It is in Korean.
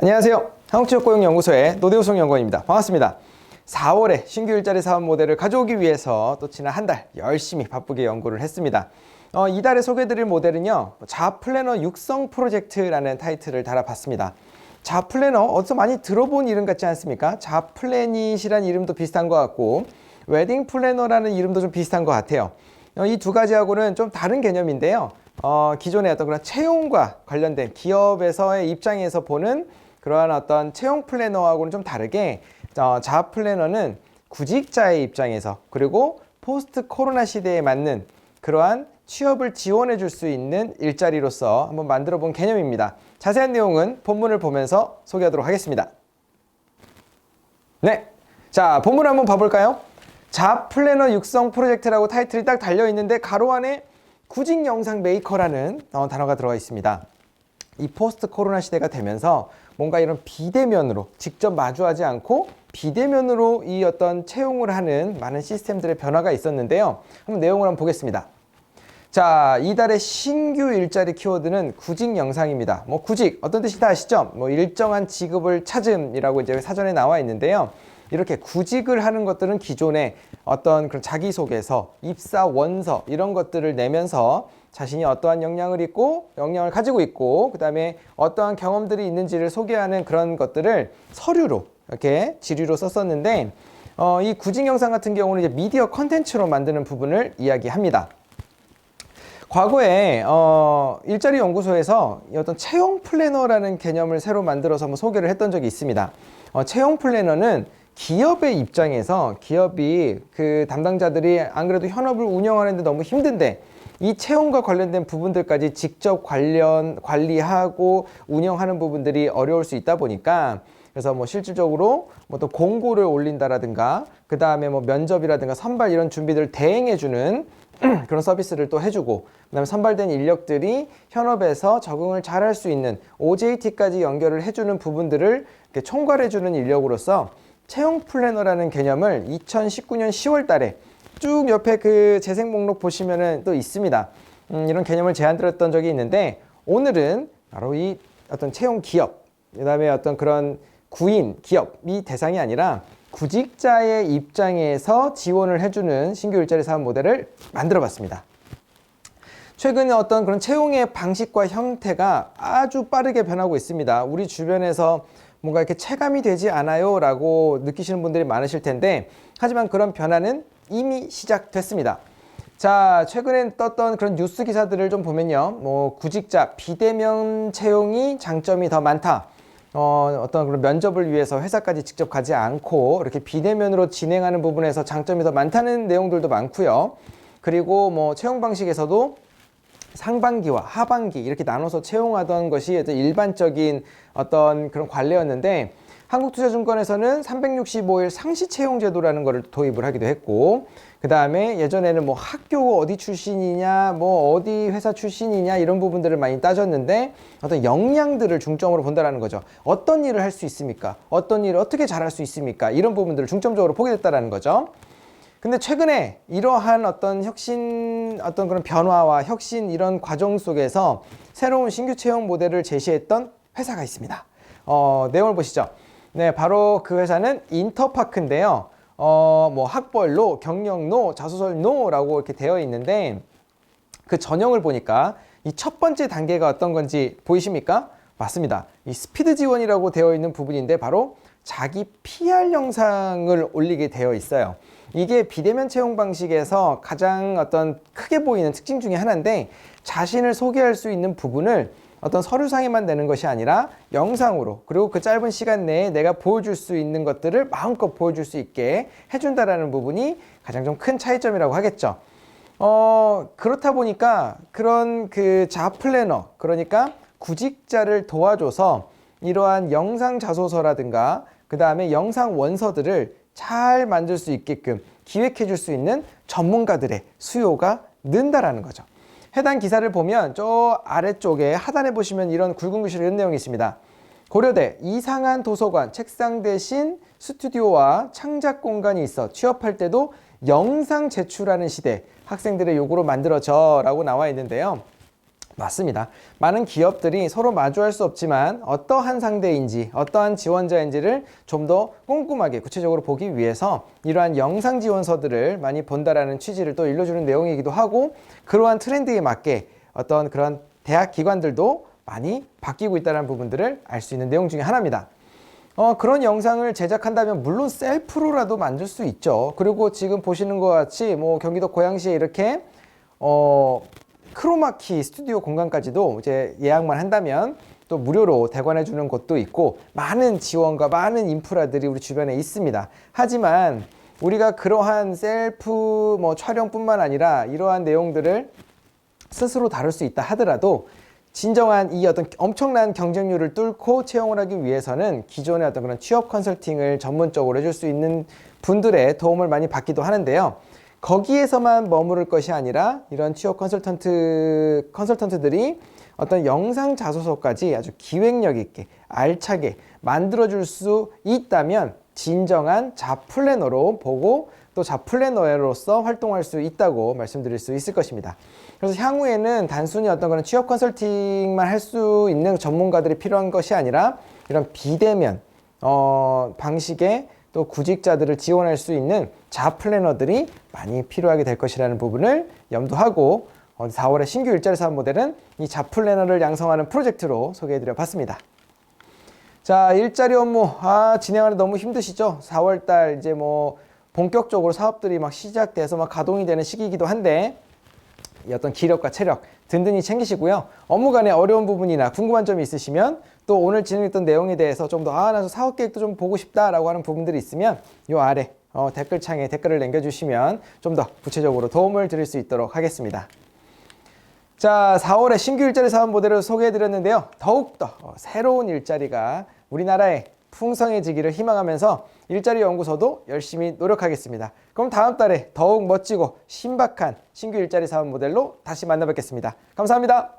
안녕하세요. 한국지역고용연구소의 노대우성 연구원입니다. 반갑습니다. 4월에 신규 일자리 사업 모델을 가져오기 위해서 또 지난 한 달 열심히 바쁘게 연구를 했습니다. 이달에 소개해드릴 모델은요, 자아플래너 육성 프로젝트라는 타이틀을 달아봤습니다. 자아플래너 어디서 많이 들어본 이름 같지 않습니까? 자플래닛이라는 이름도 비슷한 것 같고 웨딩 플래너라는 이름도 좀 비슷한 것 같아요. 이 두 가지하고는 좀 다른 개념인데요. 기존의 어떤 그런 채용과 관련된 기업에서의 입장에서 보는 그러한 어떤 채용 플래너하고는 좀 다르게 자아 플래너는 구직자의 입장에서 그리고 포스트 코로나 시대에 맞는 그러한 취업을 지원해 줄 수 있는 일자리로서 한번 만들어 본 개념입니다. 자세한 내용은 본문을 보면서 소개하도록 하겠습니다. 네, 자 본문을 한번 봐볼까요? 자아 플래너 육성 프로젝트라고 타이틀이 딱 달려 있는데 가로 안에 구직 영상 메이커라는 단어가 들어가 있습니다. 이 포스트 코로나 시대가 되면서 뭔가 이런 비대면으로 직접 마주하지 않고 비대면으로 이 어떤 채용을 하는 많은 시스템들의 변화가 있었는데요. 한번 내용을 한번 보겠습니다. 자, 이달의 신규 일자리 키워드는 구직 영상입니다. 구직 어떤 뜻인지 다 아시죠? 일정한 직업을 찾음이라고 이제 사전에 나와 있는데요. 이렇게 구직을 하는 것들은 기존에 어떤 그런 자기소개서, 입사 원서 이런 것들을 내면서 자신이 어떠한 역량을 가지고 있고 그 다음에 어떠한 경험들이 있는지를 소개하는 그런 것들을 서류로 이렇게 지류로 썼었는데 이 구직 영상 같은 경우는 이제 미디어 컨텐츠로 만드는 부분을 이야기합니다. 과거에 일자리 연구소에서 어떤 채용 플래너라는 개념을 새로 만들어서 한번 소개를 했던 적이 있습니다. 채용 플래너는 기업의 입장에서 기업이 그 담당자들이 안 그래도 현업을 운영하는데 너무 힘든데 이 채용과 관련된 부분들까지 직접 관리하고 운영하는 부분들이 어려울 수 있다 보니까 그래서 실질적으로 또 공고를 올린다라든가 그 다음에 면접이라든가 선발 이런 준비들을 대행해주는 그런 서비스를 또 해주고 그다음에 선발된 인력들이 현업에서 적응을 잘 할 수 있는 OJT까지 연결을 해주는 부분들을 이렇게 총괄해주는 인력으로서 채용 플래너라는 개념을 2019년 10월 달에 쭉 옆에 그 재생 목록 보시면은 또 있습니다. 이런 개념을 제안드렸던 적이 있는데 오늘은 바로 이 어떤 채용 기업, 그 다음에 어떤 그런 구인 기업이 대상이 아니라 구직자의 입장에서 지원을 해주는 신규 일자리 사업 모델을 만들어 봤습니다. 최근에 어떤 그런 채용의 방식과 형태가 아주 빠르게 변하고 있습니다. 우리 주변에서 뭔가 이렇게 체감이 되지 않아요 라고 느끼시는 분들이 많으실 텐데 하지만 그런 변화는 이미 시작됐습니다. 자, 최근에 떴던 그런 뉴스 기사들을 좀 보면요. 구직자 비대면 채용이 장점이 더 많다. 어떤 그런 면접을 위해서 회사까지 직접 가지 않고 이렇게 비대면으로 진행하는 부분에서 장점이 더 많다는 내용들도 많고요. 그리고 채용 방식에서도 상반기와 하반기 이렇게 나눠서 채용하던 것이 일반적인 어떤 그런 관례였는데 한국투자증권에서는 365일 상시 채용 제도라는 것을 도입을 하기도 했고 그 다음에 예전에는 학교 어디 출신이냐 어디 회사 출신이냐 이런 부분들을 많이 따졌는데 어떤 역량들을 중점으로 본다라는 거죠. 어떤 일을 할 수 있습니까? 어떤 일을 어떻게 잘할 수 있습니까? 이런 부분들을 중점적으로 보게 됐다라는 거죠. 근데 최근에 이러한 어떤 어떤 그런 변화와 혁신 이런 과정 속에서 새로운 신규 채용 모델을 제시했던 회사가 있습니다. 내용을 보시죠. 네, 바로 그 회사는 인터파크인데요. 학벌로, 경력로, 자소설로라고 이렇게 되어 있는데 그 전형을 보니까 이 첫 번째 단계가 어떤 건지 보이십니까? 맞습니다. 이 스피드 지원이라고 되어 있는 부분인데 바로 자기 PR 영상을 올리게 되어 있어요. 이게 비대면 채용 방식에서 가장 어떤 크게 보이는 특징 중에 하나인데 자신을 소개할 수 있는 부분을 어떤 서류상에만 내는 것이 아니라 영상으로 그리고 그 짧은 시간 내에 내가 보여줄 수 있는 것들을 마음껏 보여줄 수 있게 해준다라는 부분이 가장 좀 큰 차이점이라고 하겠죠. 그렇다 보니까 그런 그 자아 플래너 그러니까 구직자를 도와줘서 이러한 영상 자소서라든가 그 다음에 영상 원서들을 잘 만들 수 있게끔 기획해 줄 수 있는 전문가들의 수요가 는다라는 거죠. 해당 기사를 보면 저 아래쪽에 하단에 보시면 이런 굵은 글씨로 이런 내용이 있습니다. 고려대 이상한 도서관 책상 대신 스튜디오와 창작 공간이 있어 취업할 때도 영상 제출하는 시대 학생들의 요구로 만들어져 라고 나와 있는데요. 맞습니다. 많은 기업들이 서로 마주할 수 없지만 어떠한 상대인지 어떠한 지원자인지를 좀 더 꼼꼼하게 구체적으로 보기 위해서 이러한 영상 지원서들을 많이 본다라는 취지를 또 일러주는 내용이기도 하고, 그러한 트렌드에 맞게 어떤 그런 대학 기관들도 많이 바뀌고 있다는 부분들을 알 수 있는 내용 중에 하나입니다. 그런 영상을 제작한다면 물론 셀프로라도 만들 수 있죠. 그리고 지금 보시는 것 같이 뭐 경기도 고양시에 이렇게 크로마키 스튜디오 공간까지도 이제 예약만 한다면 또 무료로 대관해 주는 곳도 있고, 많은 지원과 많은 인프라들이 우리 주변에 있습니다. 하지만 우리가 그러한 셀프 뭐 촬영뿐만 아니라 이러한 내용들을 스스로 다룰 수 있다 하더라도 진정한 이 어떤 엄청난 경쟁률을 뚫고 채용을 하기 위해서는 기존의 어떤 그런 취업 컨설팅을 전문적으로 해줄 수 있는 분들의 도움을 많이 받기도 하는데요. 거기에서만 머무를 것이 아니라 이런 취업 컨설턴트들이 어떤 영상 자소서까지 아주 기획력 있게 알차게 만들어줄 수 있다면 진정한 잡플래너로 보고 또 잡플래너로서 활동할 수 있다고 말씀드릴 수 있을 것입니다. 그래서 향후에는 단순히 어떤 그런 취업 컨설팅만 할 수 있는 전문가들이 필요한 것이 아니라 이런 비대면 방식의 또 구직자들을 지원할 수 있는 잡플래너들이 많이 필요하게 될 것이라는 부분을 염두하고 4월의 신규 일자리 사업 모델은 이 잡플래너를 양성하는 프로젝트로 소개해드려 봤습니다. 자, 일자리 업무 진행하는 너무 힘드시죠? 4월달 이제 뭐 본격적으로 사업들이 막 시작돼서 막 가동이 되는 시기이기도 한데 이 어떤 기력과 체력 든든히 챙기시고요. 업무 간에 어려운 부분이나 궁금한 점이 있으시면 또 오늘 진행했던 내용에 대해서 좀 더 나도 사업 계획도 좀 보고 싶다라고 하는 부분들이 있으면 이 아래 댓글창에 댓글을 남겨주시면 좀 더 구체적으로 도움을 드릴 수 있도록 하겠습니다. 자, 4월에 신규 일자리 사업 모델을 소개해드렸는데요. 더욱더 새로운 일자리가 우리나라에 풍성해지기를 희망하면서 일자리 연구소도 열심히 노력하겠습니다. 그럼 다음 달에 더욱 멋지고 신박한 신규 일자리 사업 모델로 다시 만나 뵙겠습니다. 감사합니다.